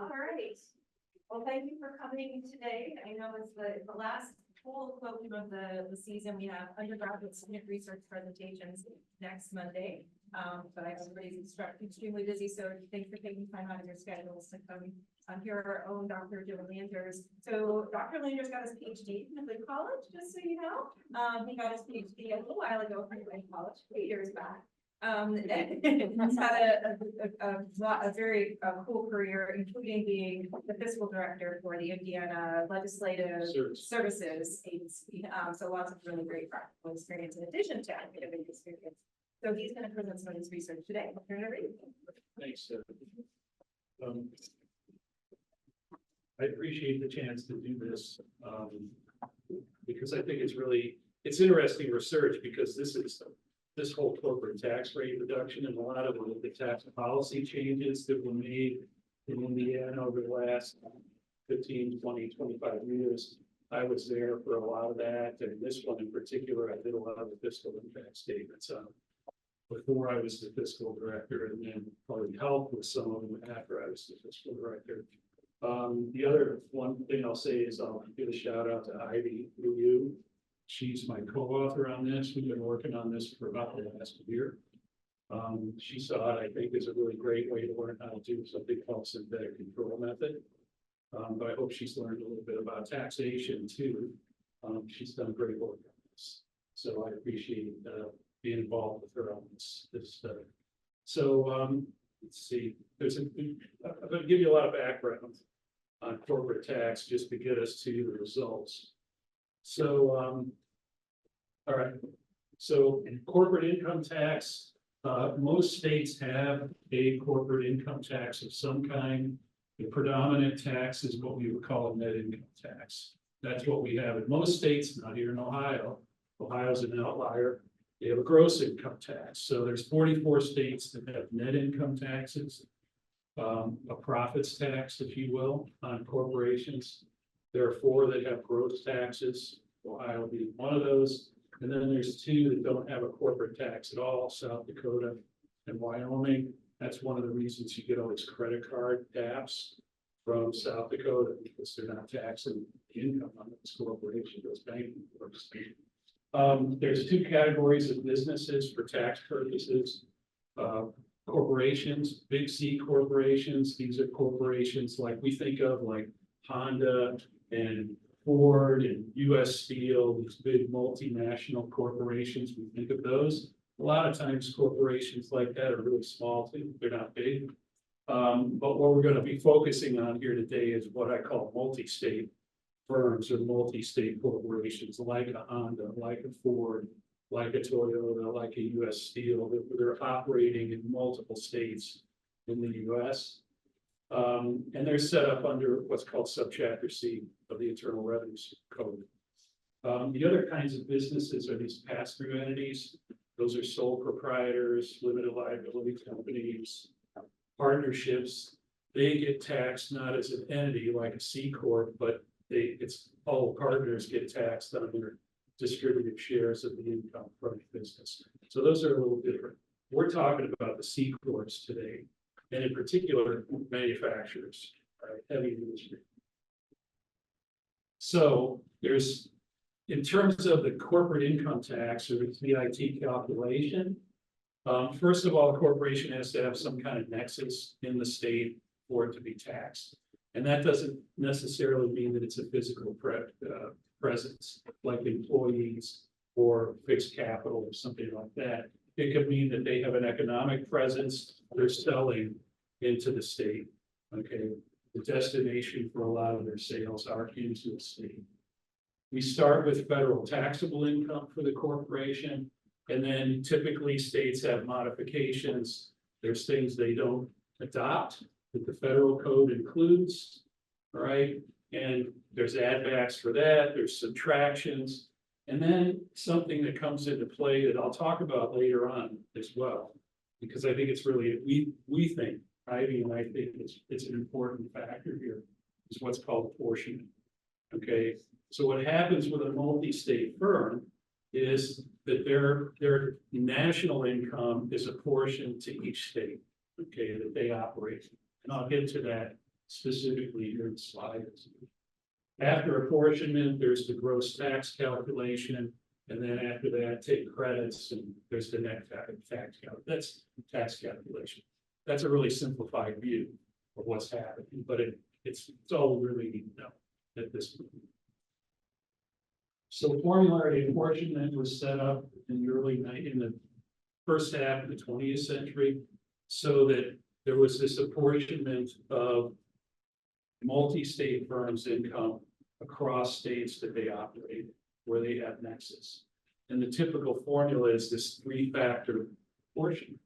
All right. Well, thank you for coming today. I know it's the last full colloquium of the season. We have undergraduate student research presentations next Monday. But I know everybody's extremely busy, so thanks for taking time out of your schedules to come hear our own Dr. Joe Landers. So Dr. Landers got his PhD from the college, just so you know. He got his PhD a little while ago from college, 8 years back. He's had a very cool career, including being the fiscal director for the Indiana Legislative Services Agency. So lots of really great practical experience in addition to academic experience. So he's going to present some of his research today. I'll turn it over to you. Thanks. I appreciate the chance to do this because I think it's interesting research, because this whole corporate tax rate reduction and a lot of the tax policy changes that were made in Indiana over the last 15, 20, 25 years. I was there for a lot of that, and this one in particular, I did a lot of the fiscal impact statements before I was the fiscal director, and then probably helped with some of them after I was the fiscal director. The other one thing I'll say is I'll give a shout out to Ivy Liu. She's my co-author on this. We've been working on this for about the last year. She saw it, I think, as a really great way to learn how to do something called synthetic control method. But I hope she's learned a little bit about taxation too. She's done great work on this. So I appreciate being involved with her on this study. So let's see, I'm going to give you a lot of background on corporate tax just to get us to the results. So, all right. So in corporate income tax, most states have a corporate income tax of some kind. The predominant tax is what we would call a net income tax. That's what we have in most states, not here in Ohio. Ohio's an outlier. They have a gross income tax. So there's 44 states that have net income taxes, a profits tax, if you will, on corporations. There are 4 that have gross taxes, Ohio being one of those. And then there's 2 that don't have a corporate tax at all, South Dakota and Wyoming. That's one of the reasons you get all these credit card apps from South Dakota, because they're not taxing the income on this corporation, those banking works. There's 2 categories of businesses for tax purposes. Corporations, big C corporations. These are corporations like we think of, like Honda and Ford and US Steel, these big multinational corporations. We think of those. A lot of times corporations like that are really small too. They're not big. But what we're going to be focusing on here today is what I call multi-state firms or multi-state corporations, like a Honda, like a Ford, like a Toyota, like a US Steel, that they're operating in multiple states in the US. And they're set up under what's called Subchapter C of the Internal Revenue Code. The other kinds of businesses are these pass-through entities. Those are sole proprietors, limited liability companies, partnerships. They get taxed not as an entity like a C Corp, but it's all partners get taxed on their distributed shares of the income from the business. So those are a little different. We're talking about the C Corps today, and in particular, manufacturers, right? Heavy industry. So there's, in terms of the corporate income tax or the CIT calculation, first of all, a corporation has to have some kind of nexus in the state for it to be taxed. And that doesn't necessarily mean that it's a physical presence, like employees or fixed capital or something like that. It could mean that they have an economic presence, they're selling into the state. Okay, the destination for a lot of their sales are into the state. We start with federal taxable income for the corporation, and then typically states have modifications. There's things they don't adopt that the federal code includes, all right? And there's add backs for that, there's subtractions, and then something that comes into play that I'll talk about later on as well, because I think it's really, we think, Ivy and I think it's an important factor here, is what's called apportionment, okay? So what happens with a multi-state firm is that their national income is apportioned to each state, okay, that they operate. And I'll get to that specifically here in the slides. After apportionment, there's the gross tax calculation, and then after that, take credits, and there's the net tax that's tax calculation. That's a really simplified view of what's happening, but it's all we really need to know at this point. So formulary apportionment was set up in the first half of the 20th century, so that there was this apportionment of multi-state firms' income across states that they operate, where they have nexus. And the typical formula is this 3-factor apportionment.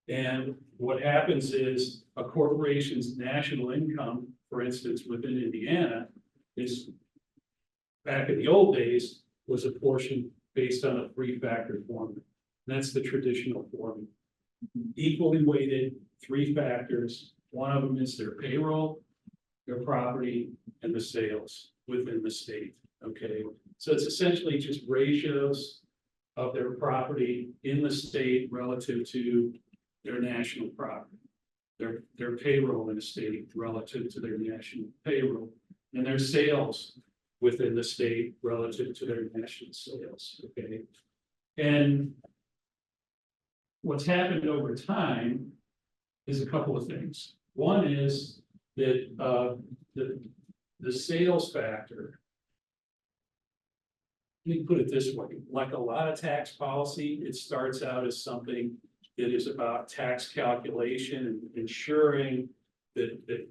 And what happens is a corporation's national income, for instance, within Indiana, is back in the old days, was apportioned based on a 3-factor formula. And that's the traditional formula. Equally weighted, 3 factors. One of them is their payroll, their property, and the sales within the state. Okay, so it's essentially just ratios of their property in the state relative to their national property, their payroll in the state relative to their national payroll, and their sales within the state relative to their national sales. Okay, and what's happened over time is a couple of things. One is that the sales factor. Let me put it this way, like a lot of tax policy, it starts out as something that is about tax calculation and ensuring that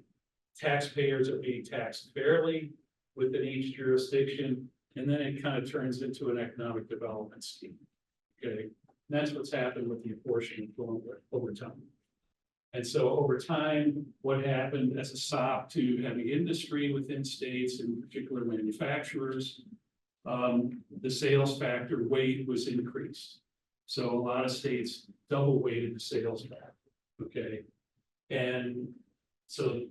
taxpayers are being taxed fairly within each jurisdiction, and then it kind of turns into an economic development scheme. Okay, and that's what's happened with the apportionment over time. And so over time, what happened as a sop to having industry within states, in particular manufacturers, the sales factor weight was increased. So a lot of states double weighted the sales factor. Okay, and so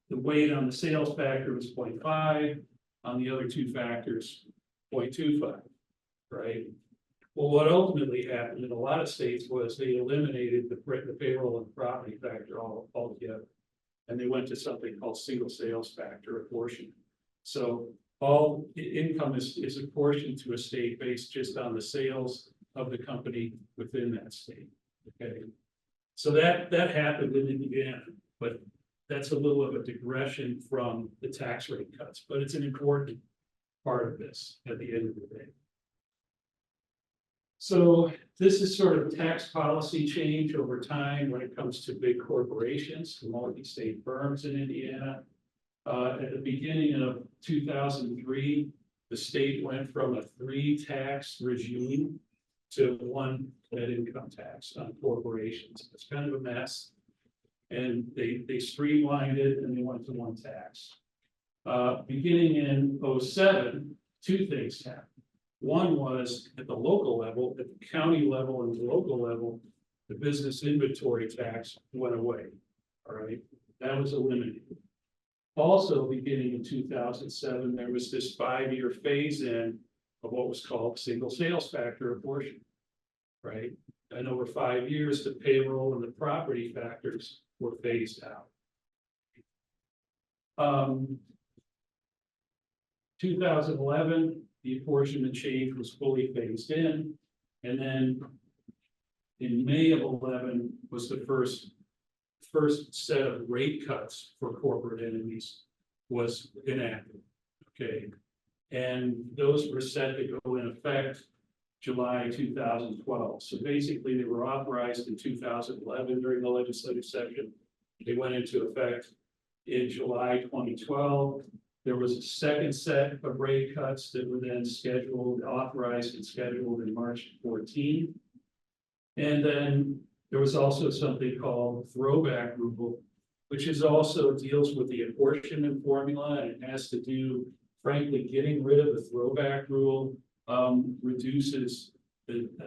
the weight on the sales factor was 0.5, on the other 2 factors, 0.25, right? Well, what ultimately happened in a lot of states was they eliminated the payroll and property factor altogether. And they went to something called single sales factor apportionment. So all income is apportioned to a state based just on the sales of the company within that state. Okay, so that happened in Indiana, but that's a little of a digression from the tax rate cuts, but it's an important part of this at the end of the day. So this is sort of tax policy change over time when it comes to big corporations, multi-state firms in Indiana. At the beginning of 2003, the state went from a 3-tax regime to 1 net income tax on corporations. It's kind of a mess. And they streamlined it and they went to 1 tax. Beginning in 2007, 2 things happened. One was at the local level, at the county level and the local level, the business inventory tax went away. All right, that was eliminated. Also, beginning in 2007, there was this 5-year phase-in of what was called single sales factor apportionment. Right, and over 5 years, the payroll and the property factors were phased out. 2011, the apportionment change was fully phased in, and then in May of 11 was the first set of rate cuts for corporate entities was enacted. Okay, and those were set to go in effect July 2012. So basically, they were authorized in 2011 during the legislative session. They went into effect in July 2012. There was a second set of rate cuts that were then authorized and scheduled in March 14. And then there was also something called throwback rule, which is also deals with the apportionment formula, and it has to do, frankly, getting rid of the throwback rule reduces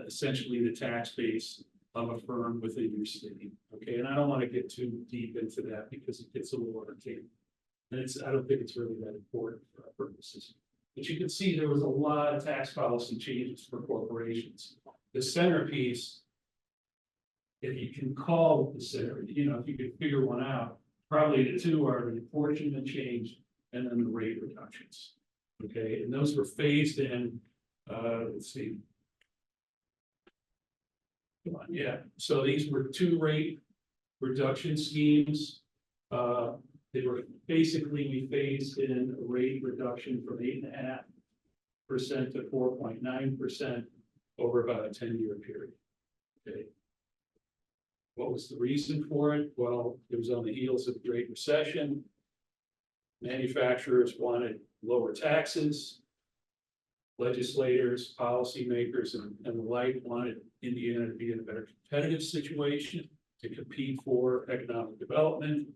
essentially the tax base of a firm within your city. Okay, and I don't want to get too deep into that because it gets a little arcane. And I don't think it's really that important for our purposes. But you can see there was a lot of tax policy changes for corporations. The centerpiece, if you can call the center, if you can figure one out, Probably the two are the apportionment change and then the rate reductions. Okay, and those were phased in, let's see. Come on, yeah, so these were two rate reduction schemes. They were basically, we phased in a rate reduction from 8.5% to 4.9% over about a 10-year period. Okay. What was the reason for it? Well, it was on the heels of the Great Recession. Manufacturers wanted lower taxes. Legislators, policymakers, and the like wanted Indiana to be in a better competitive situation to compete for economic development.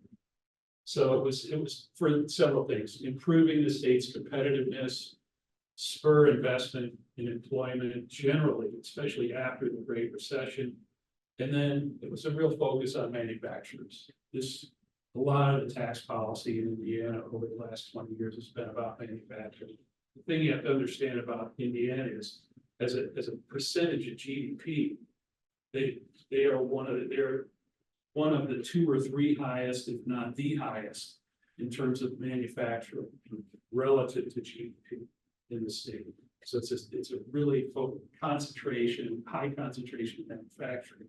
So it was for several things: improving the state's competitiveness, spur investment in employment generally, especially after the Great Recession. And then it was a real focus on manufacturers. A lot of the tax policy in Indiana over the last 20 years has been about manufacturing. The thing you have to understand about Indiana is, as a percentage of GDP, they're one of the two or three highest, if not the highest, in terms of manufacturing relative to GDP in the state. So it's a really concentration, high concentration of manufacturing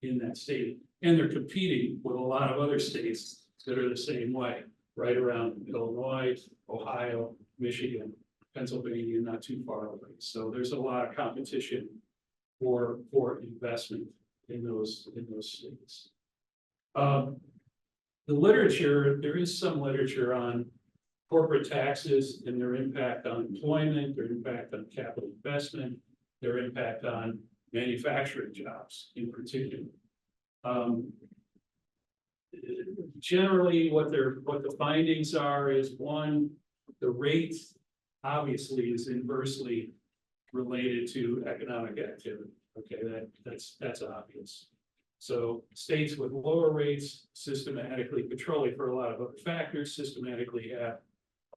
in that state, and they're competing with a lot of other states that are the same way, right around Illinois, Ohio, Michigan, Pennsylvania, not too far away. So there's a lot of competition for investment in those states. The literature, there is some literature on corporate taxes and their impact on employment, their impact on capital investment, their impact on manufacturing jobs in particular. Generally, what the findings are is, one, the rate obviously is inversely related to economic activity. Okay, that's obvious. So states with lower rates systematically, controlling for a lot of other factors, systematically have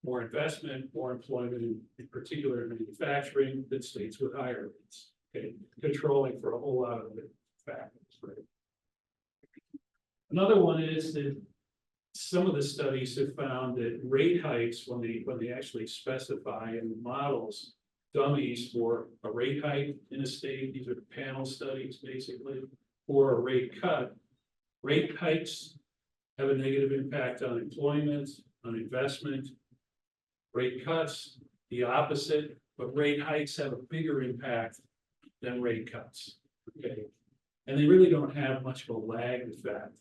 more investment, more employment, in particular in manufacturing, than states with higher rates. Okay, controlling for a whole lot of other factors. Right. Another one is that some of the studies have found that rate hikes, when they actually specify in the models dummies for a rate hike in a state, these are panel studies basically, or a rate cut. Rate hikes have a negative impact on employment, on investment. Rate cuts, the opposite, but rate hikes have a bigger impact than rate cuts. Okay, and they really don't have much of a lag effect.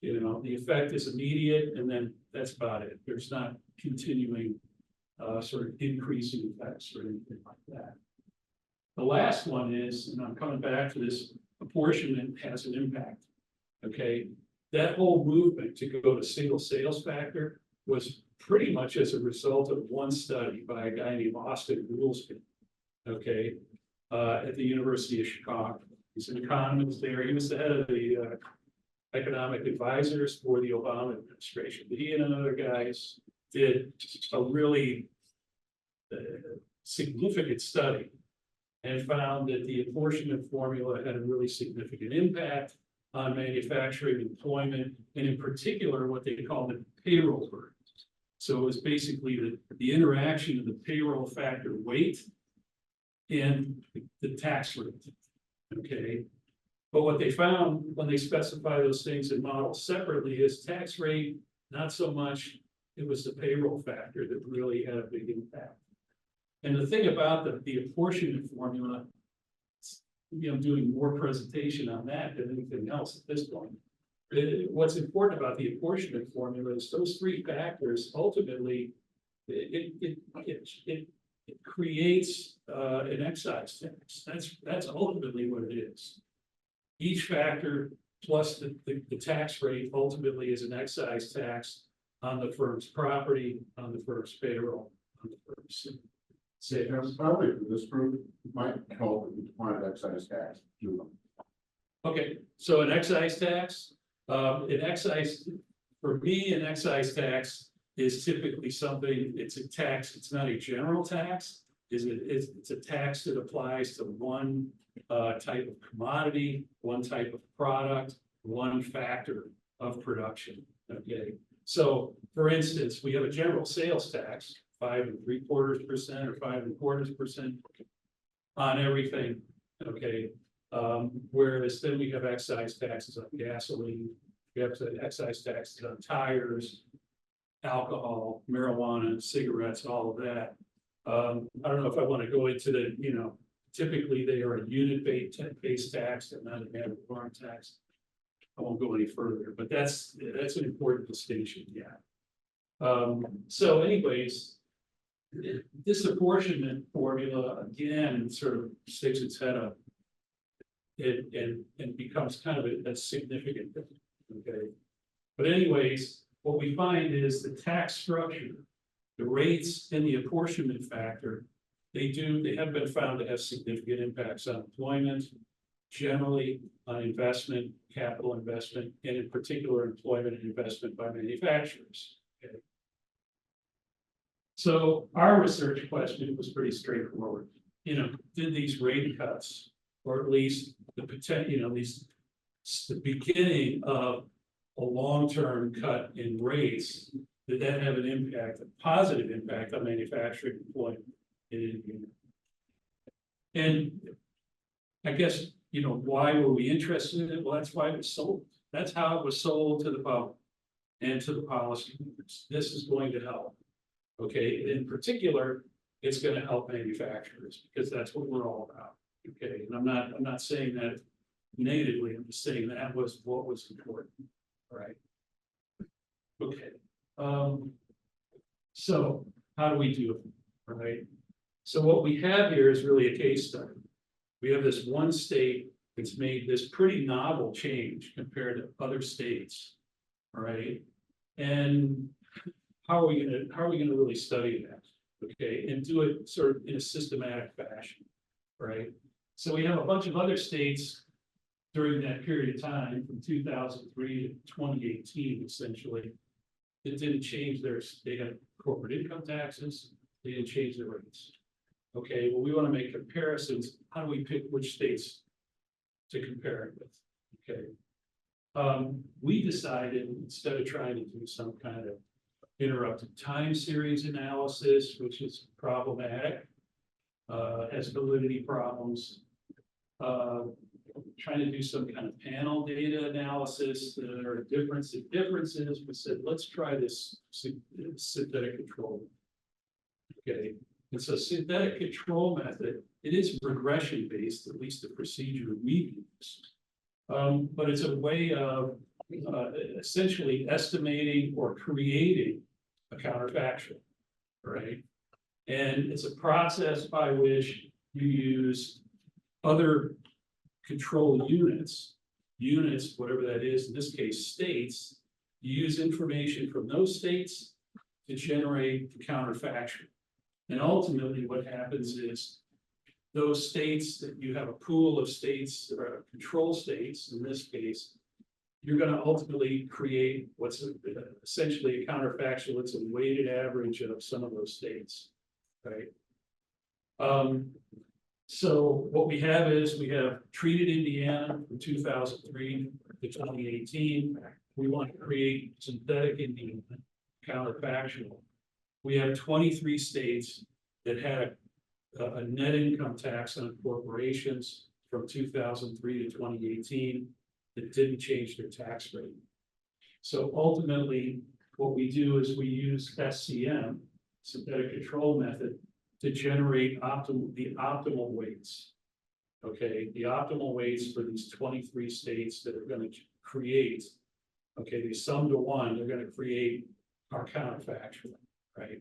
You know, the effect is immediate, and then that's about it. There's not continuing sort of increasing effects or anything like that. The last one is, and I'm coming back to this, apportionment has an impact. Okay, that whole movement to go to single sales factor was pretty much as a result of one study by a guy named Austin Goolsby, okay, at the University of Chicago. He's an economist there. He was the head of the economic advisors for the Obama administration. But he and another guys did a really significant study and found that the apportionment formula had a really significant impact on manufacturing employment, and in particular, what they call the payroll burden. So it was basically the interaction of the payroll factor weight and the tax rate. Okay. But what they found when they specify those things in models separately is tax rate, not so much. It was the payroll factor that really had a big impact. And the thing about the apportionment formula, I'm doing more presentation on that than anything else at this point. What's important about the apportionment formula is those three factors ultimately it creates an excise tax. That's ultimately what it is. Each factor plus the tax rate ultimately is an excise tax on the firm's property, on the firm's payroll, on the firm's sales. Probably for this group might help with define excise tax. Okay, so an excise tax, for me, an excise tax is typically something, it's a tax, it's not a general tax. It's a tax that applies to one type of commodity, one type of product, one factor of production. Okay, So, for instance, we have a general sales tax, 5.75% or 5.25% on everything, okay? Whereas then we have excise taxes on gasoline, we have excise taxes on tires, alcohol, marijuana, cigarettes, all of that. I don't know if I want to go into the, typically they are a unit-based tax and not a ad valorem tax. I won't go any further, but that's an important distinction, yeah. So anyways, this apportionment formula again sort of sticks its head up. And becomes kind of a significant thing, okay? But anyways, what we find is the tax structure, the rates and the apportionment factor, they have been found to have significant impacts on employment, generally on investment, capital investment, and in particular employment and investment by manufacturers. Okay. So our research question was pretty straightforward. Did these rate cuts, or at least the potential, at least the beginning of a long-term cut in rates, did that have an impact, a positive impact on manufacturing employment in Indiana? And I guess, why were we interested in it? Well, that's why it was sold. That's how it was sold to the public and to the policymakers. This is going to help. Okay, in particular, it's going to help manufacturers because that's what we're all about. Okay, and I'm not saying that negatively, I'm just saying that was what was important. All right. Okay. So how do we do it? All right. So what we have here is really a case study. We have this one state that's made this pretty novel change compared to other states. All right. And how are we gonna really study that? Okay, and do it sort of in a systematic fashion, right? So we have a bunch of other states during that period of time from 2003 to 2018, essentially, that didn't change they had corporate income taxes, they didn't change their rates. Okay, well, we want to make comparisons. How do we pick which states to compare it with? Okay. We decided instead of trying to do some kind of interrupted time series analysis, which is problematic, has validity problems, trying to do some kind of panel data analysis. There are differences. We said, let's try this synthetic control. Okay, and so synthetic control method, it is regression based, at least the procedure we use. But it's a way of essentially estimating or creating a counterfactual, right? And it's a process by which you use other control units, whatever that is, in this case, states, you use information from those states to generate the counterfactual. And ultimately what happens is those states that you have a pool of states, or control states, in this case, you're going to ultimately create what's essentially a counterfactual. It's a weighted average of some of those states, right? So what we have is we have treated Indiana from 2003 to 2018. We want to create synthetic Indiana counterfactual. We have 23 states that had a net income tax on corporations from 2003 to 2018 that didn't change their tax rate. So ultimately, what we do is we use SCM, synthetic control method, to generate the optimal weights. Okay, the optimal weights for these 23 states that are going to create, okay, they sum to one, they're going to create our counterfactual, right?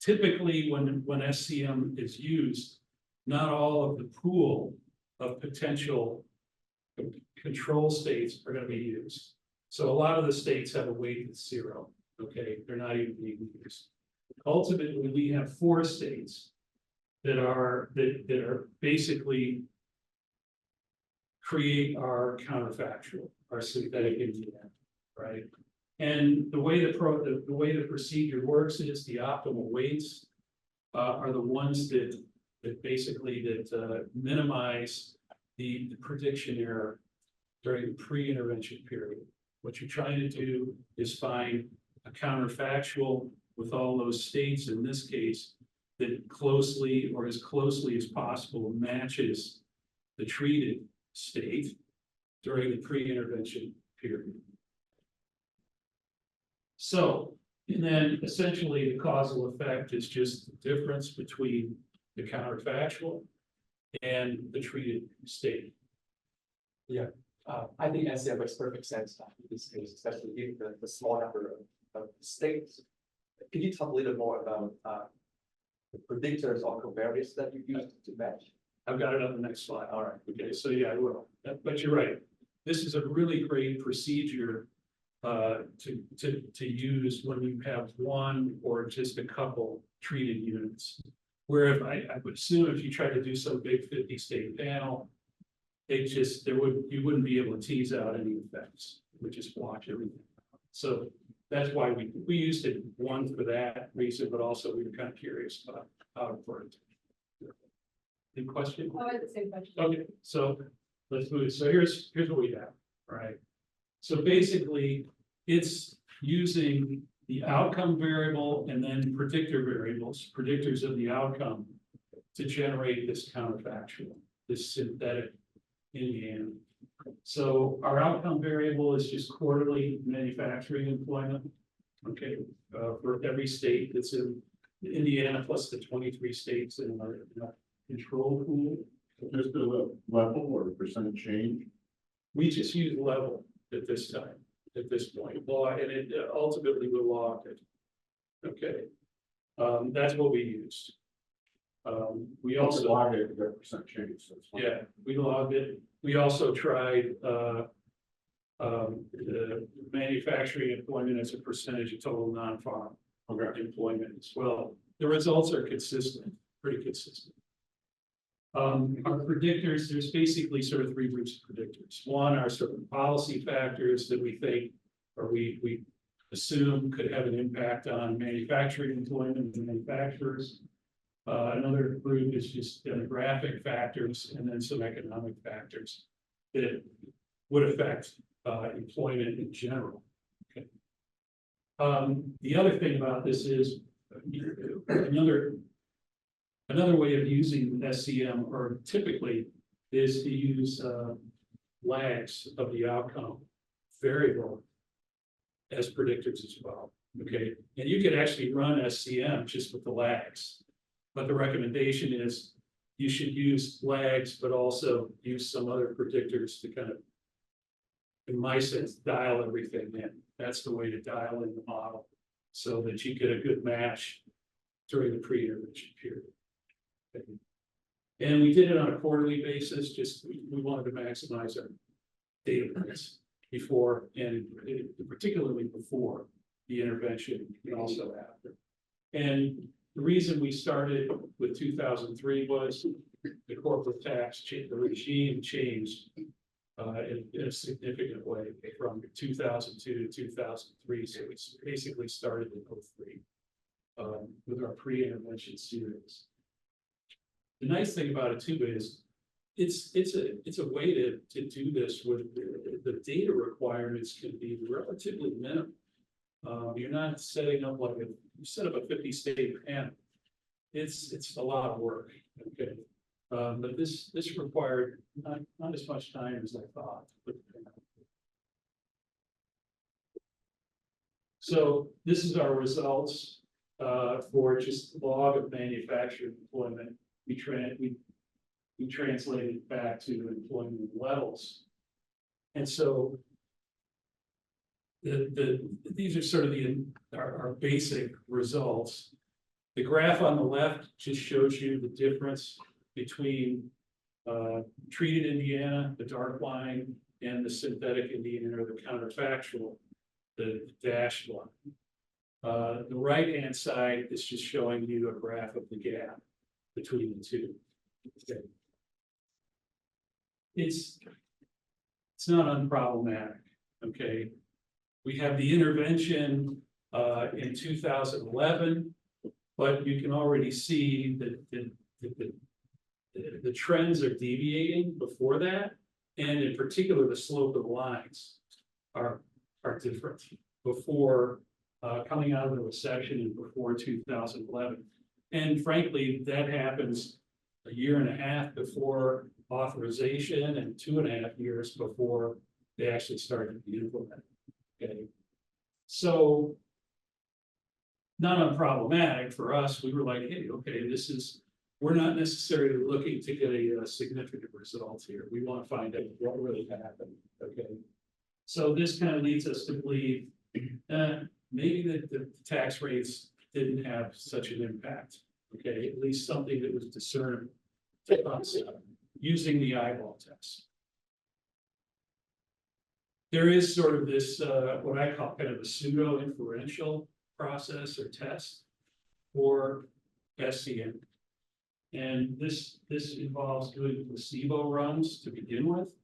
Typically, when SCM is used, not all of the pool of potential control states are going to be used. So a lot of the states have a weight that's 0. Okay, they're not even being used. Ultimately, we have 4 states that are basically create our counterfactual, our synthetic Indiana, right? And the way the procedure works is the optimal weights are the ones that basically minimize the prediction error during the pre-intervention period. What you're trying to do is find a counterfactual with all those states in this case that closely or as closely as possible matches the treated state during the pre-intervention period. So, and then essentially the causal effect is just the difference between the counterfactual and the treated state. I think NCF makes perfect sense in this case, especially given the small number of states. Could you talk a little more about the predictors or covariates that you use to match? I've got it on the next slide. All right, okay, so yeah, I will. But you're right. This is a really great procedure to use when you have one or just a couple treated units. Where if I would assume if you try to do some big 50-state panel, you wouldn't be able to tease out any effects. It would just wash everything. So that's why we used it one for that reason, but also we were kind of curious about how it worked. Any question? Oh, I had the same question. Okay, so let's move. So here's what we have, right? So basically, it's using the outcome variable and then predictor variables, predictors of the outcome, to generate this counterfactual, this synthetic Indiana. So our outcome variable is just quarterly manufacturing employment. Okay, for every state that's in Indiana plus the 23 states in our control pool. Just a level or a percent change. We just use level at this time, at this point, log, and it ultimately will log it. Okay, that's what we used. We also log it, that percent change. So it's fine. yeah, we logged it. We also tried the manufacturing employment as a percentage of total non-farm employment as well. The results are consistent, pretty consistent. Our predictors, there's basically sort of three groups of predictors. One are sort of policy factors that we think or we assume could have an impact on manufacturing employment and manufacturers. Another group is just demographic factors and then some economic factors that would affect employment in general. Okay. The other thing about this is another way of using SCM, or typically, is to use lags of the outcome variable as predictors as well. Okay, and you can actually run SCM just with the lags. But the recommendation is you should use lags, but also use some other predictors to kind of, in my sense, dial everything in. That's the way to dial in the model so that you get a good match during the pre-intervention period. Okay. And we did it on a quarterly basis, just we wanted to maximize our data points before and particularly before the intervention and also after. And the reason we started with 2003 was the corporate tax the regime changed in a significant way from 2002 to 2003. So it's basically started in 2003 with our pre-intervention series. The nice thing about it too is it's a way to do this with the data requirements can be relatively minimal. You're not setting up like you set up a 50-state panel. It's a lot of work. Okay, but this required not as much time as I thought. So this is our results for just log of manufacturing employment. We translated it back to employment levels, and so these are sort of our basic results. The graph on the left just shows you the difference between treated Indiana, the dark line, and the synthetic Indiana or the counterfactual, the dashed line. The right-hand side is just showing you a graph of the gap between the two. Okay. It's not unproblematic. Okay. We have the intervention in 2011, but you can already see that the trends are deviating before that, and in particular, the slope of the lines are are different. Before, coming out of the recession and before 2011. And frankly, that happens a year and a half before authorization and 2.5 years before they actually started to be implemented. Okay. So not unproblematic for us. We were like, hey, okay, we're not necessarily looking to get a significant result here. We want to find out what really happened. Okay. So this kind of leads us to believe maybe that the tax rates didn't have such an impact. Okay, at least something that was discernible to us using the eyeball test. There is sort of this, what I call kind of a pseudo inferential process or test for SCM. And this involves doing placebo runs to begin with.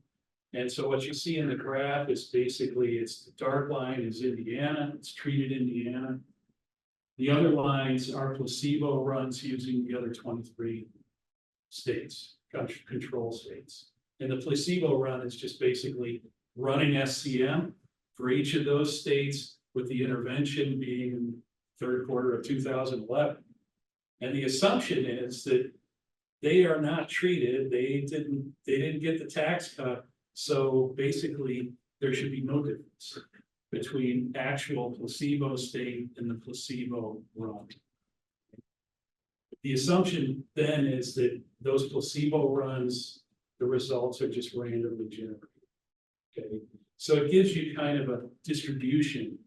And so what you see in the graph is basically, it's the dark line is Indiana, it's treated Indiana. The other lines are placebo runs using the other 23 states, control states. And the placebo run is just basically running SCM for each of those states, with the intervention being in the third quarter of 2011. And the assumption is that they are not treated, they didn't get the tax cut. So basically, there should be no difference between actual placebo state and the placebo run. The assumption then is that those placebo runs, the results are just randomly generated. Okay, so it gives you kind of a distribution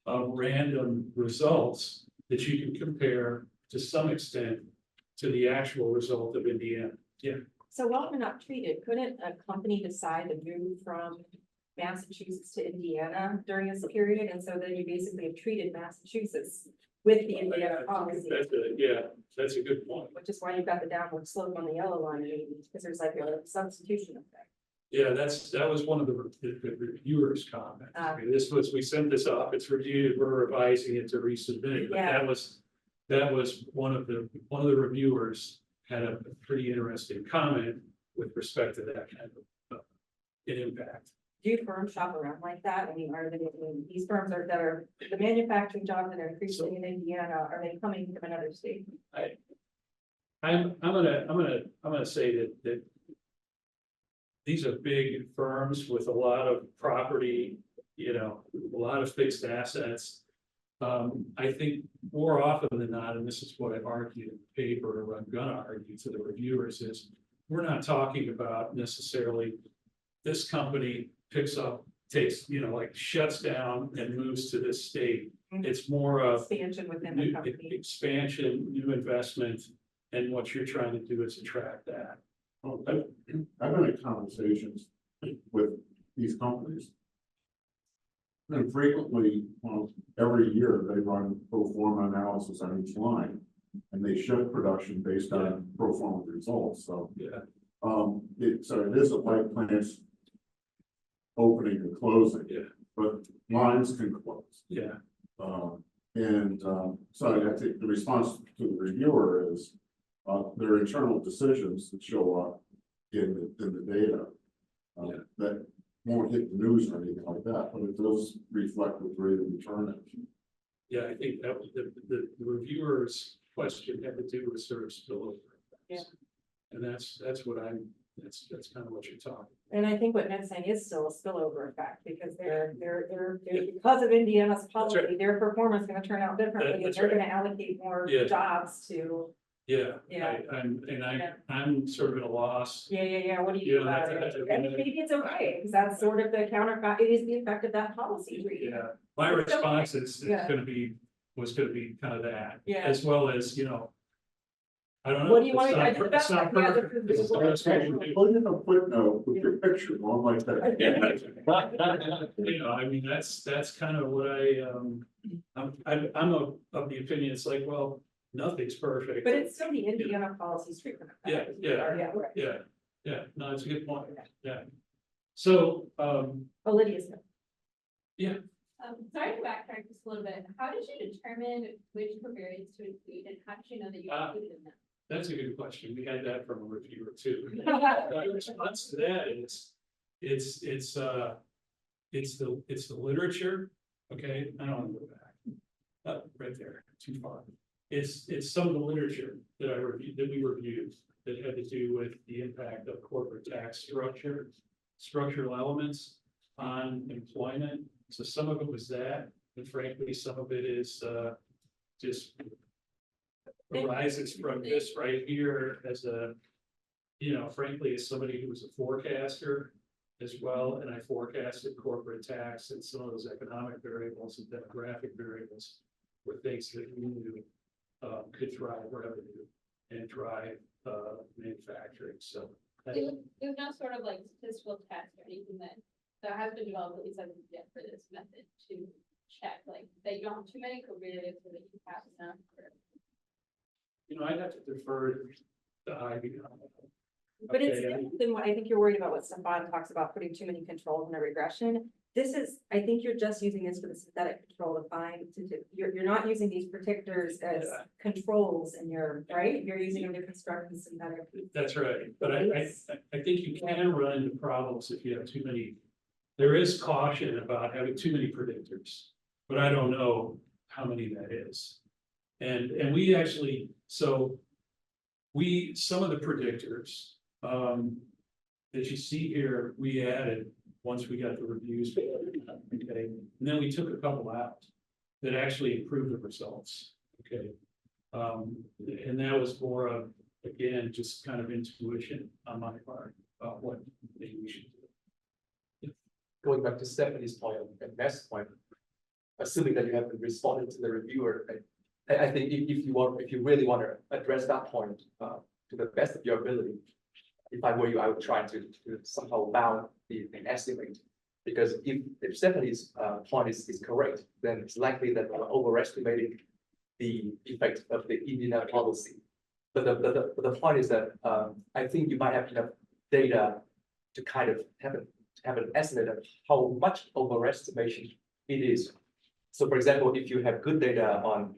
of random results that you can compare to some extent to the actual result of Indiana. Yeah. So while they're not treated, couldn't a company decide to move from Massachusetts to Indiana during this period? And so then you basically have treated Massachusetts with the Indiana policy, That's a good point. which is why you've got the downward slope on the yellow line, because there's like a substitution effect. Yeah, that was one of the reviewers' comments. Okay, we sent this off, it's reviewed, we're revising it to resubmit, but Yeah. that was one of the reviewers had a pretty interesting comment with respect to that kind of an impact. Do firms shop around like that? I mean, these firms that are the manufacturing jobs that are increasing in Indiana, are they coming from another state? I'm gonna say that these are big firms with a lot of property, a lot of fixed assets. I think more often than not, and this is what I've argued in the paper, or I'm gonna argue to the reviewers, is we're not talking about necessarily this company takes, like shuts down and moves to this state. It's more of Expansion within the new company. expansion, new investment, and what you're trying to do is attract that. Well, I've been in conversations with these companies. And frequently, well, every year they run pro forma analysis on each line. And they shift production based on pro forma results, so. Yeah. So it isn't like plants opening and closing. Yeah. But lines can close. Yeah. So I think the response to the reviewer is, there are internal decisions that show up in the data. That won't hit the news or anything like that, but it does reflect the rate of return. Yeah, I think that was the reviewer's question had to do with sort of spillover effects. And that's kind of what you're talking. And I think what Ned's saying is still a spillover effect, because they're because of Indiana's policy, right. their performance is gonna turn out differently, and That's they're right. gonna allocate more Yeah. jobs to. Yeah. Yeah. I'm sort of at a loss. Yeah, what do you do Yeah, about that's- it? I mean, maybe it's okay, because that's sort of the counter, it is the effect of that policy. Yeah, my response is, Yeah. was gonna be kind of that. Yeah. As well as, I don't know. What do you want it's me not to- per- it's not Yeah, perfect. this is- It's not perfect. Put in a footnote with your picture on like that. Yeah. I mean, that's kind of what I'm of the opinion, it's like, well, nothing's perfect. But it's still the Indiana policy's treatment. of that. Yeah. Right. Yeah, no, it's a good point, yeah. So, Lydia's. Sorry to backtrack just a little bit. How did you determine which covariates to include, and how did you know that you included in them? that's a good question, we had that from a reviewer too. The response to that is, it's it's the literature, okay, I don't want to go back. Right there, too far. It's some of the literature that we reviewed that had to do with the impact of corporate tax structural elements on employment. So some of it was that, and frankly, some of it is just arises from this right here as a, frankly, as somebody who was a forecaster as well, and I forecasted corporate tax and some of those economic variables and demographic variables were things that we knew could drive revenue and drive manufacturing. So It was not sort of like statistical test or anything that has been developed, at least as of yet, for this method to check, like, that you don't have too many covariates so that you have enough. I'd have to defer to Ivy on that. But it's Okay. different than what I think you're worried about, what Stefan talks about, putting too many controls in a regression. This is, I think you're just using this for the synthetic control to find, you're not using these predictors as Yeah. controls in your, right? You're using them to construct the synthetic. That's right, but I think you can run into problems if you have too many. There is caution about having too many predictors, but I don't know how many that is. And we actually, some of the predictors, that you see here, we added once we got the reviews. Okay, and then we took a couple out that actually improved the results. Okay. And that was more of, again, just kind of intuition on my part about what maybe we should do. Going back to Stephanie's point and Matt's point, assuming that you have responded to the reviewer, I think if you really want to address that point to the best of your ability, if I were you, I would try to somehow bound the estimate, because if Stephanie's point is correct, then it's likely that we're overestimating the effect of the Indiana policy. But the point is that I think you might have enough data to kind of have an estimate of how much overestimation it is. So for example, if you have good data on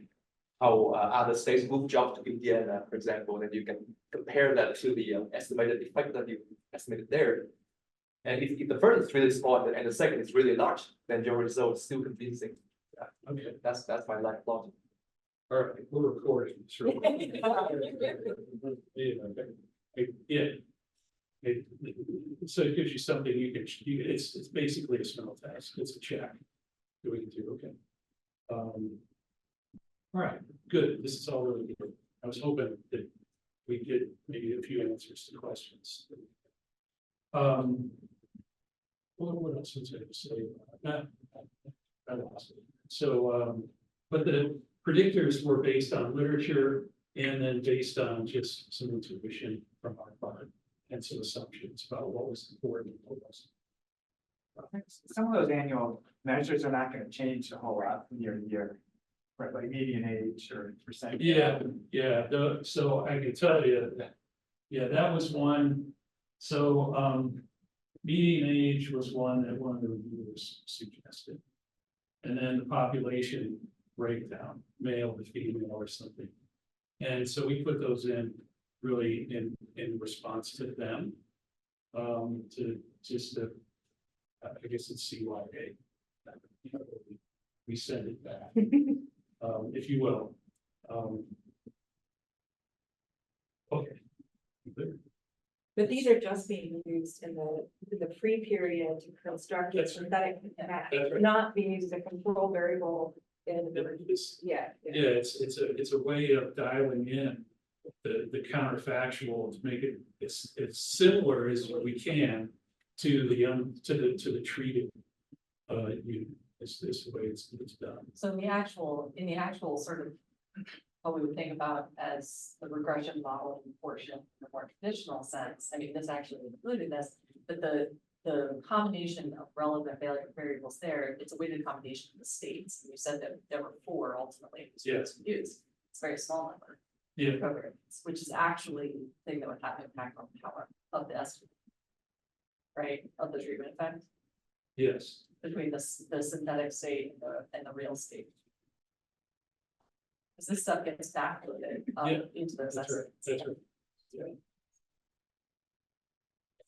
how other states move jobs to Indiana, for example, then you can compare that to the estimated effect that you estimated there. And if the first is really small and the second is really large, then your result is still convincing. Okay, That's my life logic. all right, we're recording. Sure. Yeah. So it gives you something it's basically a smell test. It's a check that we can do. Okay. All right, good. This is all really good. I was hoping that we get maybe a few answers to questions. What else was I to say? I lost it. So, but the predictors were based on literature and then based on just some intuition from our part and some assumptions about what was important and what wasn't. Some of those annual measures are not gonna change a whole lot from year to year. Right, like median age or percent. Yeah, so I can tell you that, yeah, that was one. So, median age was one that one of the reviewers suggested. And then the population breakdown, male to female or something. And so we put those in really in response to them. To just to, I guess it's CYA. We send it back. If you will. Okay. But these are just being used in the pre-period to construct a That's- synthetic map, that's right. not being used as a control variable in the, It's- yeah. Yeah, it's a way of dialing in the counterfactual to make it as similar as we can to the treated unit. It's the way it's done. So in the actual sort of what we would think about as the regression modeling portion in a more traditional sense, I mean, this actually included this, but the combination of relevant variables there, it's a weighted combination of the states. You said that there were 4 ultimately. Yes. Used. It's a very small number. Yeah. Covariates, which is actually the thing that would have impact on the power of the estimate. Right, of the treatment effect Yes. between the synthetic state and the real state. Because this stuff gets backloaded Yeah, into those That's right. estimates. That's right.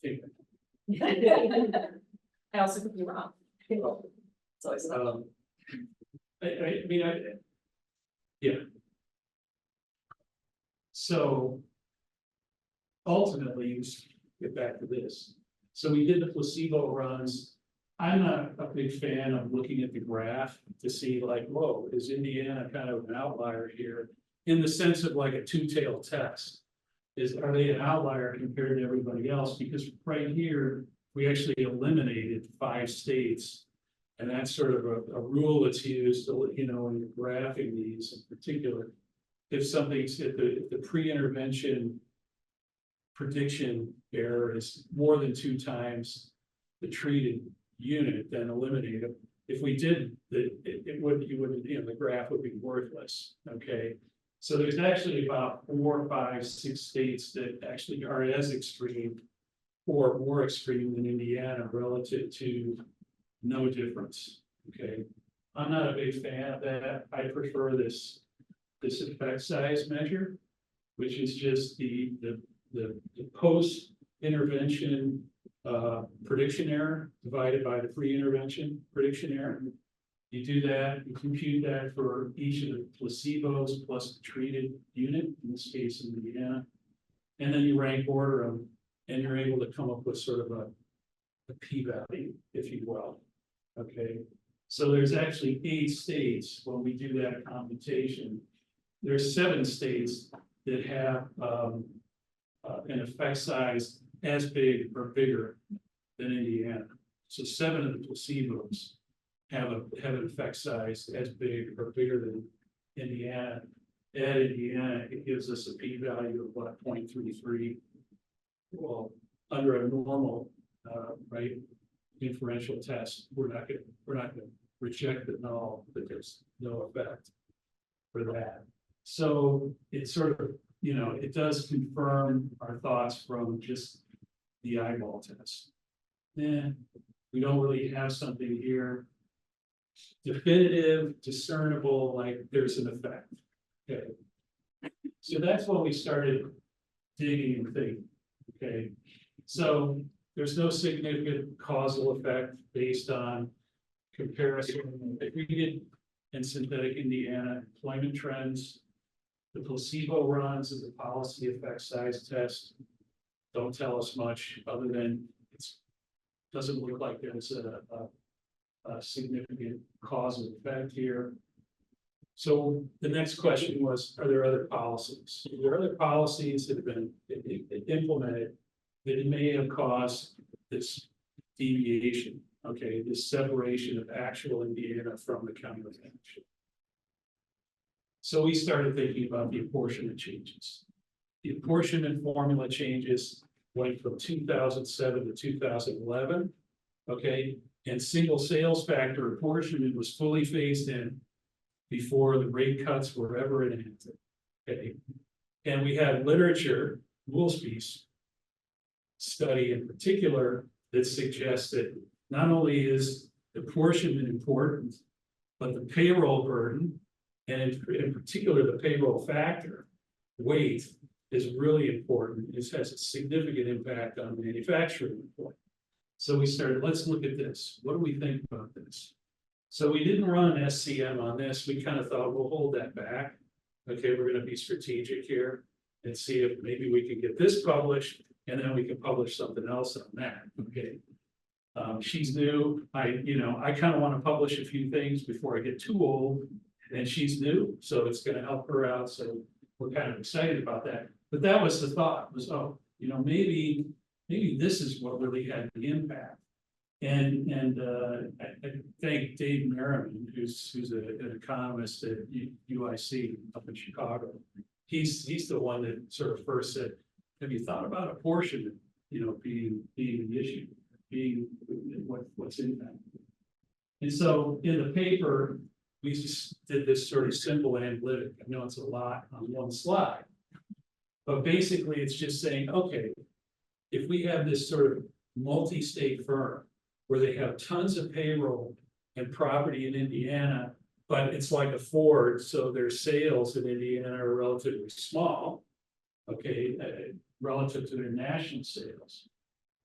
Yeah. I think I also could be wrong. It's always. I mean, yeah. So ultimately, let's get back to this. So we did the placebo runs. I'm not a big fan of looking at the graph to see like, whoa, is Indiana kind of an outlier here? In the sense of like a two-tailed test. Are they an outlier compared to everybody else? Because right here, we actually eliminated 5 states. And that's sort of a rule that's used, you know, when you're graphing these in particular. If something's, if the pre-intervention prediction error is more than 2 times the treated unit, then eliminate it. If we did, it would, you wouldn't, you know, the graph would be worthless, okay? So there's actually about 4, 5, 6 states that actually are as extreme or more extreme than Indiana relative to no difference, okay? I'm not a big fan of that. I prefer this effect size measure, which is just the post-intervention prediction error divided by the pre-intervention prediction error. You do that, you compute that for each of the placebos plus the treated unit, in this case in Indiana. And then you rank order them, and you're able to come up with sort of a p-value, if you will. Okay, so there's actually 8 states when we do that computation. There's 7 states that have an effect size as big or bigger than Indiana. So 7 of the placebos have an effect size as big or bigger than Indiana. At Indiana, it gives us a p-value of what, 0.33. Well, under a normal, right, inferential test, we're not gonna reject the null, that there's no effect for that. So it's sort of, you know, it does confirm our thoughts from just the eyeball test. Then we don't really have something here definitive, discernible, like there's an effect. Okay. So that's when we started digging and thinking. Okay. So there's no significant causal effect based on comparison of treated and synthetic Indiana employment trends. The placebo runs as a policy effect size test don't tell us much other than it doesn't look like there's a significant causal effect here. So the next question was, are there other policies? Are there other policies that have been implemented that may have caused this deviation? Okay, this separation of actual Indiana from the county of action. So we started thinking about the apportionment changes. The apportionment formula changes went from 2007 to 2011. Okay, and single sales factor apportionment was fully phased in before the rate cuts were ever enacted. Okay, and we had literature, Woolsby's study in particular, that suggests that not only is apportionment important, but the payroll burden, and in particular the payroll factor, weight, is really important. It has a significant impact on manufacturing. So we started, let's look at this. What do we think about this? So we didn't run an SCM on this. We kind of thought we'll hold that back. Okay, we're going to be strategic here and see if maybe we can get this published, and then we can publish something else on that. Okay. She's new. I kind of want to publish a few things before I get too old, and she's new, so it's going to help her out. So we're kind of excited about that. But that was the thought, was, oh, maybe this is what really had the impact. And I thank Dave Merriman, who's an economist at UIC up in Chicago. He's the one that sort of first said, have you thought about apportionment, being an issue, being what's in that? And so in the paper, we just did this sort of simple analytic. I know it's a lot on one slide, but basically it's just saying, okay, if we have this sort of multi-state firm where they have tons of payroll and property in Indiana, but it's like a Ford, so their sales in Indiana are relatively small, okay, relative to their national sales.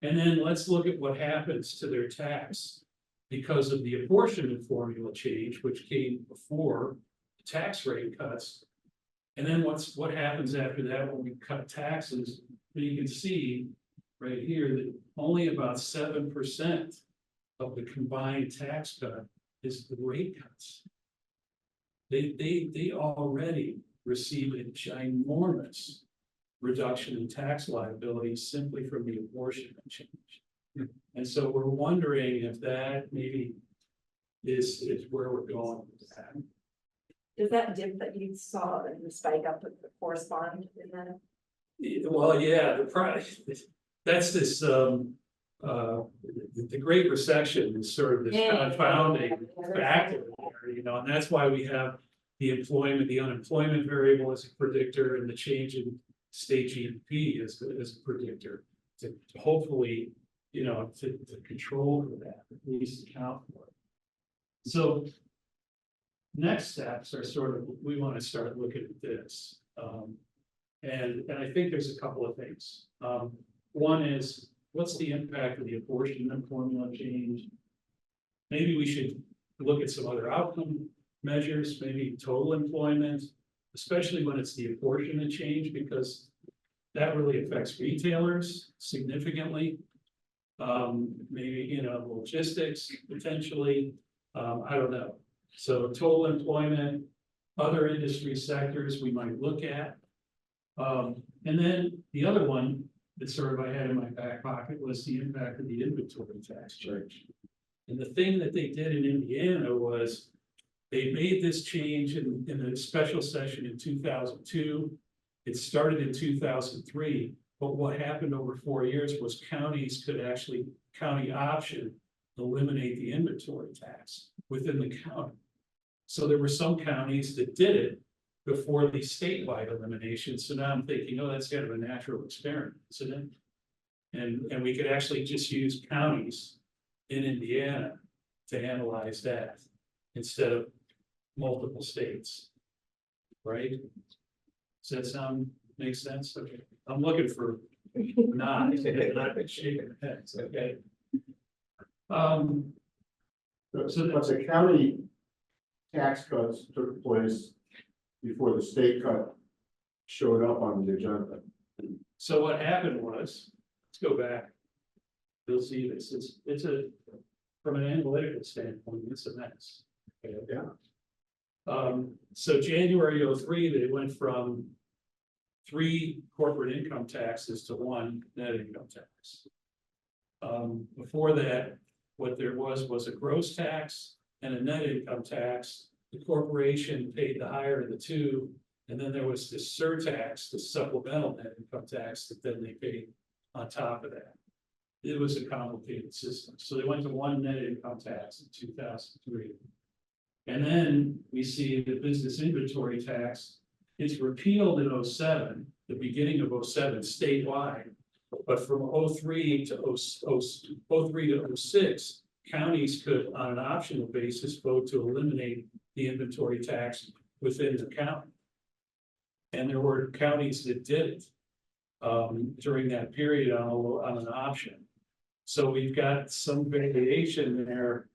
And then let's look at what happens to their tax because of the apportionment formula change, which came before the tax rate cuts. And then what happens after that when we cut taxes? You can see right here that only about 7% of the combined tax cut is the rate cuts. They already receive a ginormous reduction in tax liability simply from the apportionment change. And so we're wondering if that maybe is where we're going with that. Does that dip that you saw in the spike up correspond in that? Well, yeah, that's this, the Great Recession is sort of this confounding factor there, you know, and that's why we have the unemployment variable as a predictor and the change in state GDP as a predictor to hopefully, you know, to control for that, at least account for it. So next steps are sort of, we want to start looking at this. And I think there's a couple of things. One is, what's the impact of the apportionment formula change? Maybe we should look at some other outcome measures, maybe total employment, especially when it's the apportionment change, because that really affects retailers significantly. Maybe, you know, logistics potentially, I don't know. So total employment, other industry sectors we might look at. And then the other one that sort of I had in my back pocket was the impact of the inventory tax change. And the thing that they did in Indiana was they made this change in a special session in 2002. It started in 2003, but what happened over 4 years was counties could actually, county option, eliminate the inventory tax within the county. So there were some counties that did it before the statewide elimination. So now I'm thinking, oh, that's kind of a natural experiment, isn't it? And we could actually just use counties in Indiana to analyze that instead of multiple states. Right? Does that make sense? Okay. I'm looking for not shaking heads, okay? So but the county tax cuts took place before the state cut showed up on the agenda. So what happened was, let's go back. You'll see this, it's from an analytical standpoint, it's a mess. Okay, Yeah. So January 03, they went from 3 corporate income taxes to 1 net income tax. Before that, what there was a gross tax and a net income tax. The corporation paid the higher of the two, and then there was this surtax, the supplemental net income tax that then they paid on top of that. It was a complicated system, so they went to 1 net income tax in 2003. And then we see the business inventory tax, it's repealed in 07, the beginning of 07 statewide. But from 03 to 06, counties could, on an optional basis, vote to eliminate the inventory tax within the county. And there were counties that did it during that period on an option. So we've got some variation there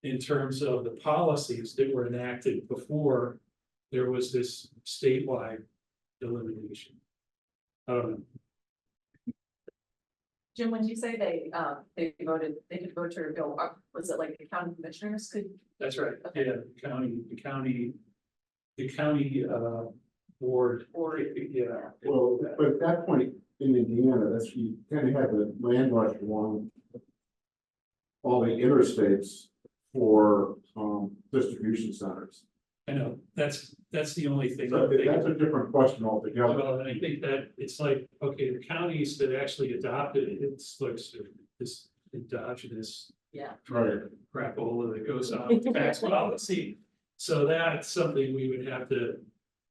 in terms of the policies that were enacted before there was this statewide elimination. I don't know. Jim, when you say they could vote to repeal, was it like the county commissioners could? That's right, yeah, the county board. Or, Yeah. Well, but at that point in Indiana, that's, you kind of had the land rush along all the interstates for distribution centers. I know, that's the only thing. So that's a different question altogether. Well, and I think that it's like, okay, the counties that actually adopted it, it's like this endogenous yeah, Right. crapola that goes on with tax policy. So that's something we would have to,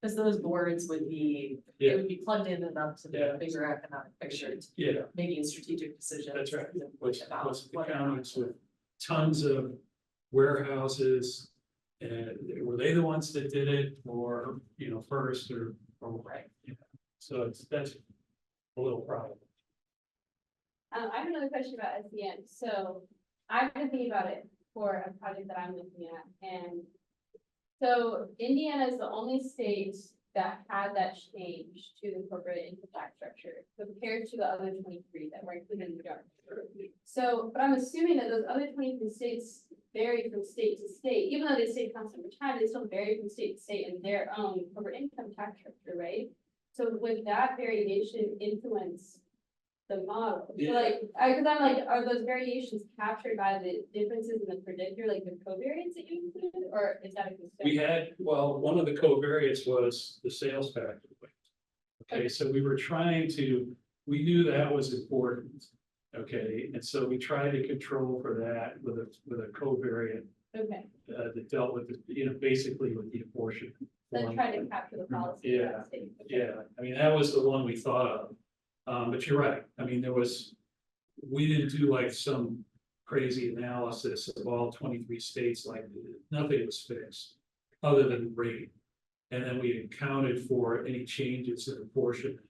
because those boards would be, Yeah. it would be plugged in enough to Yeah. the bigger economic picture, to yeah, making strategic decisions. that's right. What's about the what- counties with tons of warehouses? And were they the ones that did it, or, you know, first, or Right. you know, so that's a little problem. I have another question about SEN. So I've been thinking about it for a project that I'm looking at, and so Indiana is the only state that had that change to the corporate income tax structure compared to the other 23 that were included in the dark. So, but I'm assuming that those other 23 states vary from state to state, even though they say constant time, they still vary from state to state in their own corporate income tax structure, right? So would that variation influence the model? So Yeah. like, cause I'm like, are those variations captured by the differences in the predictor, like the covariance that you included, or is that a concern? We had, well, one of the covariates was the sales factor. Okay, so we were trying to, we knew that was important. Okay, and so we tried to control for that with a covariate Okay, that dealt with, basically with the apportionment. then try to capture the policy. of that state. Okay. Yeah, I mean, that was the one we thought of. But you're right, I mean, we didn't do like some crazy analysis of all 23 states, like nothing was fixed. Other than rate, and then we accounted for any changes in apportionment.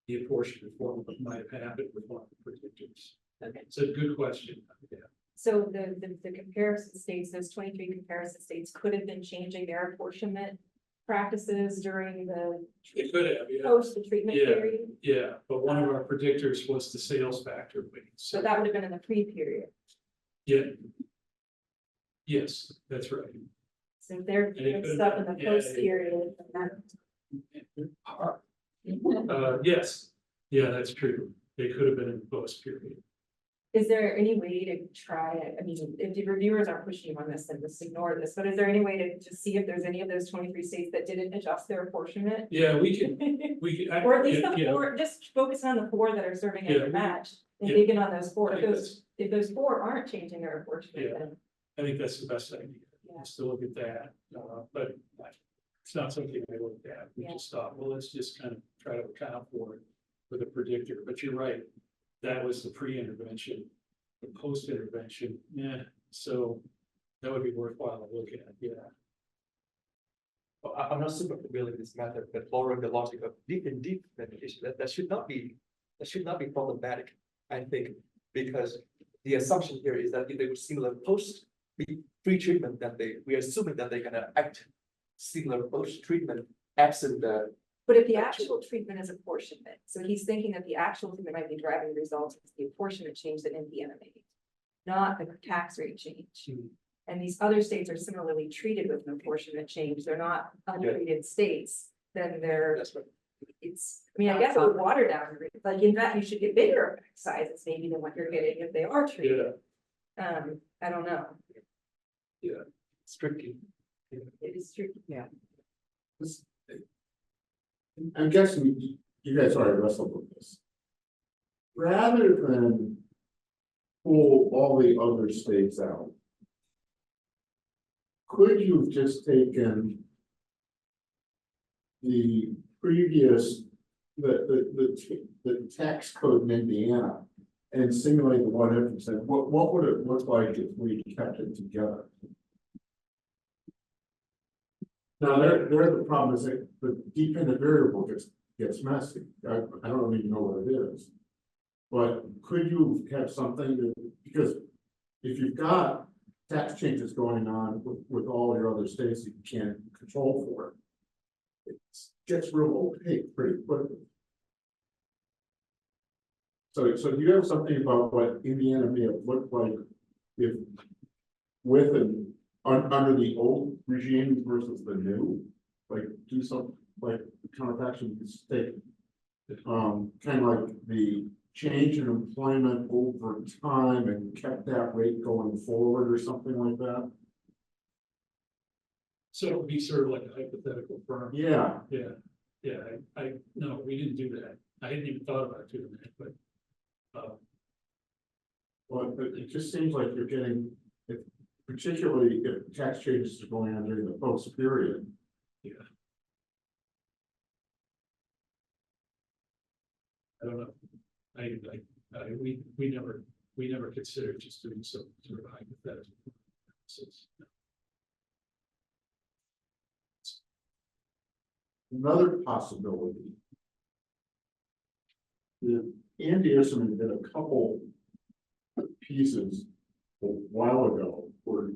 The apportionment form might have happened with one of the predictors. Okay. It's a good question, yeah. So the comparison states, those 23 comparison states could have been changing their apportionment practices during the It could have, yeah, post the treatment Yeah. period. yeah, but one of our predictors was the sales factor weight, So so, that would have been in the pre-period. yeah. Yes, that's right. So if they're And it doing could have stuff in been- the yeah, post period, Yes, yeah, that's true. They could have been in the post period. is there any way to try it? I mean, if the reviewers aren't pushing you on this, then just ignore this, but is there any way to see if there's any of those 23 states that didn't adjust their apportionment? Yeah, we can. Or at least the yeah, 4, just focus on the 4 that are serving as Yeah, a match and yeah. dig in on those 4. I If think those 4 aren't changing their apportionment, Yeah. then I think that's the best idea, Yeah. is to look at that, but it's not something I looked at. We Yeah. just thought, well, let's just kind of try to account for it with a predictor, but you're right. That was the pre-intervention, the post-intervention, yeah, so that would be worthwhile to look at, yeah. Well, I'm not super familiar with this method, but following the logic of deep and deep medication, that should not be problematic, I think, because the assumption here is that if they were similar post pre-treatment, that we're assuming that they're gonna act similar post-treatment absent the. but if the actual treatment is apportionment, so he's thinking that the actual treatment might be driving results, it's the apportionment change that Indiana made, not the tax rate change. And these other states are similarly treated with an apportionment change, they're not untreated states, then they're, That's right. it's, I mean, I guess it would water down, like, in fact, you should get bigger effect sizes maybe than what you're getting if they are treated. I don't know, It's tricky. it is true, yeah. I'm guessing you guys already wrestled with this. Rather than pull all the other states out, could you have just taken the previous, the tax code in Indiana and simulate the 100%? What would it look like if we kept it together? Now, there the problem is that the dependent variable gets messy. I don't even know what it is. But could you have something that, because if you've got tax changes going on with all your other states that you can't control for it, it gets real opaque pretty quickly. So do you have something about what Indiana may have looked like if with an under the old regime versus the new, like do some like counterfaction state, kind of like the change in employment over time and kept that rate going forward or something like that? So it would be sort of like a hypothetical firm. Yeah, No, we didn't do that. I hadn't even thought about doing that, but. well, it just seems like you're getting, particularly if tax changes are going on during the post period. I don't know. We never considered just doing some sort of hypothetical. analysis. Another possibility. Andy Isserman did a couple pieces a while ago where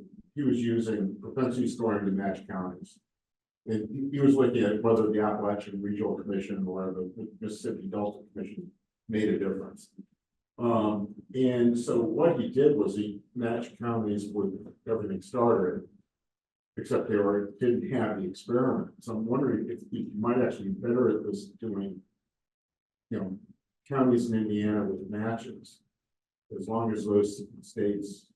was using propensity scoring to match counties. And he was looking at whether the Appalachian Regional Commission or the Mississippi Delta Commission made a difference. And so what he did was he matched counties with everything started, except didn't have the experiment. So I'm wondering if you might actually be better at this doing, counties in Indiana with matches, as long as those states.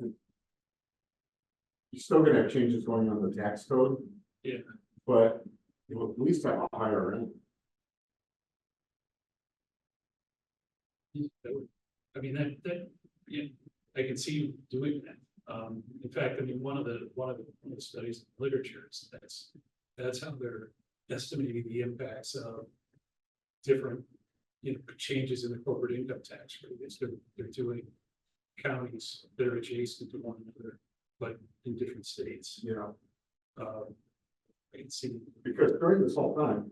You're still gonna have changes going on the tax code. Yeah. But you'll at least have a higher end. I mean, yeah, I can see you doing that. In fact, I mean, one of the studies in literature is that's how they're estimating the impacts of different, changes in the corporate income tax rate. They're doing counties that are adjacent to one another, but in different states. I can see. Because during this whole time,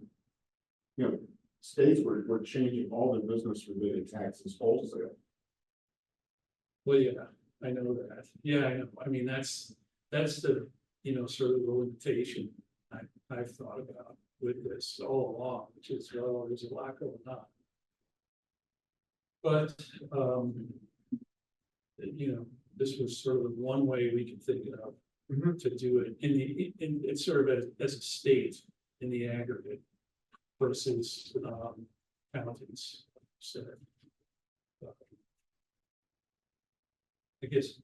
states were changing all their business related taxes wholesale. Well, yeah, I know that. Yeah, I know. I mean, that's the, sort of the limitation I've thought about with this all along, which is, well, there's a lot going on. But, this was sort of the one way we could think of to do it it's sort of as a state in the aggregate versus, counties. So, I guess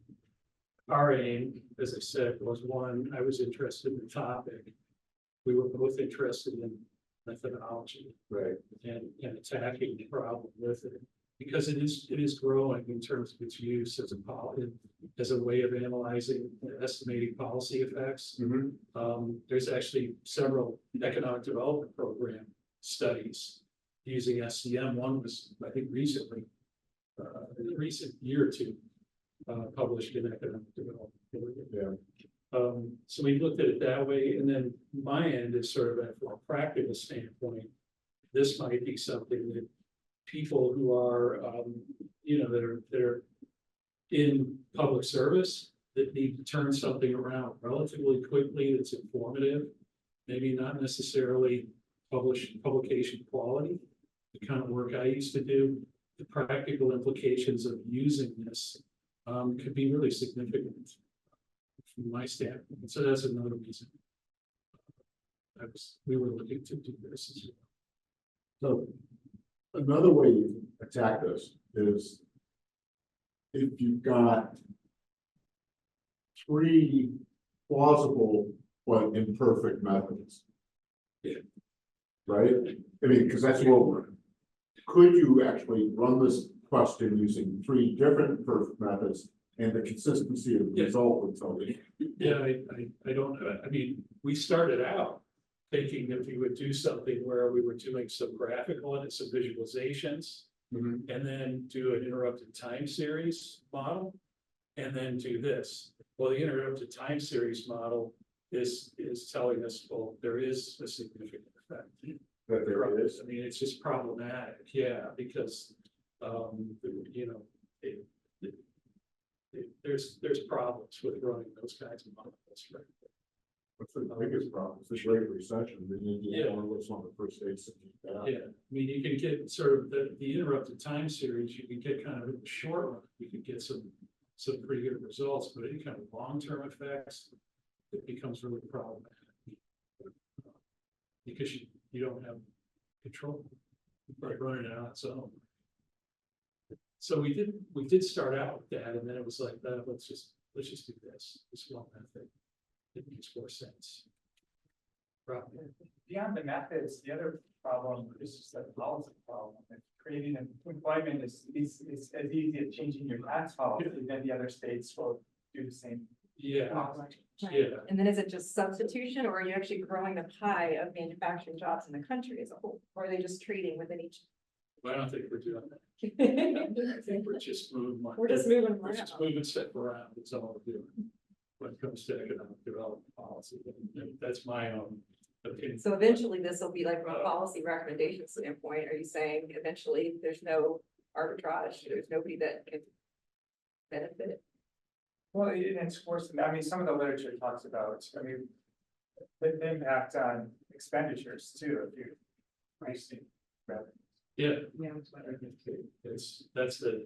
our aim, as I said, was one, I was interested in the topic. We were both interested in methodology. Right. And attacking the problem with it. Because it is growing in terms of its use as a way of analyzing and estimating policy effects. There's actually several economic development program studies using SCM. One was, I think, recently, in the recent year or two, published in economic development. Yeah. So we looked at it that way, and then my end is sort of from a practical standpoint, this might be something that people who are, that are in public service that need to turn something around relatively quickly that's informative, maybe not necessarily publication quality, the kind of work I used to do, the practical implications of using this could be really significant from my standpoint. So that's another reason we were looking to do this as well. So another way you attack this is if you've got three plausible but imperfect methods. Yeah. Right? I mean, because that's what we're, could you actually run this question using three different perfect methods and the consistency of the result would tell you? Yeah, I don't know. I mean, we started out thinking that we would do something where we were doing some graphical and some visualizations, and then do an interrupted time series model, and then do this. Well, the interrupted time series model is telling us, well, there is a significant effect. That there is. I mean, it's just problematic, yeah, because there's problems with running those kinds of models, right? What's the biggest problem? It's the Great Recession. Indiana was one of the first states to do that. Yeah, I mean, you can get sort of the interrupted time series, you can get kind of in the short run, you can get some pretty good results, but any kind of long-term effects, it becomes really problematic. Because you don't have control, right, running it on its own. So we did start out with that, and then it was like, let's just do this one method. It makes more sense. Probably. Beyond the methods, the other problem is just a policy problem. Creating an employment is as easy as changing your tax policy, then the other states will do the same. Yeah, Right. yeah. And then is it just substitution, or are you actually growing the pie of manufacturing jobs in the country as a whole? Or are they just trading within each? I don't think we're doing that. I think we're just moving. We're just moving We're just around. moving stuff around. That's all we're doing when it comes to economic development policy. And that's my own opinion. So eventually this will be like from a policy recommendation standpoint, are you saying eventually there's no arbitrage, there's nobody that can benefit? Well, it's worse than, I mean, some of the literature talks about, I mean, the impact on expenditures too, if you. Pricing. Yeah. Yeah. That's the,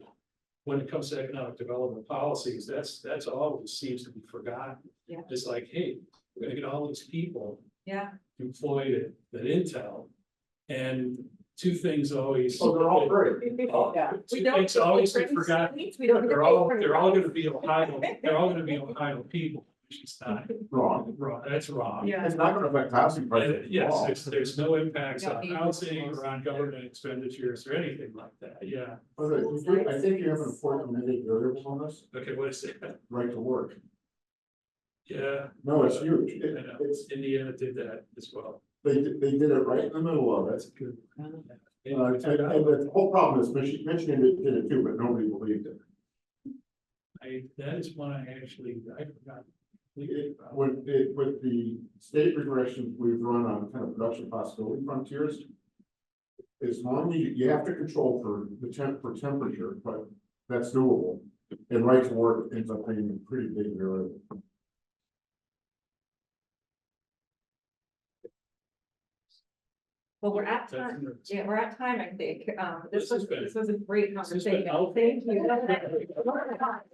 when it comes to economic development policies, that's always seems to be forgotten. Yeah. It's like, hey, we're gonna get all these people Yeah, employed at Intel. And two things always. So they're all great. Yeah. Two things always get forgotten. We don't. They're all gonna be Ohio, they're all gonna be Ohio people, which is not Wrong. wrong, that's wrong. Yeah. It's not gonna affect housing prices. And yes, there's no impacts Yeah, on people- housing or on government expenditures or anything like that, yeah. I think you have an important variable on this, Okay, what is it? right to work. Yeah, No, it's huge. I know, It's, Indiana did that as well. they did it right in the middle of it. That's good. And the whole problem is Michigan did it too, but nobody believed it. That is one I forgot. With the state regressions we've run on kind of production possibility frontiers. As long as you have to control for for temperature, but that's doable. And right to work ends up being a pretty big variable. Well, we're at That's time. interesting. Yeah, we're at time, I think. This has been- This was a great This has been conversation. helpful. Thank you.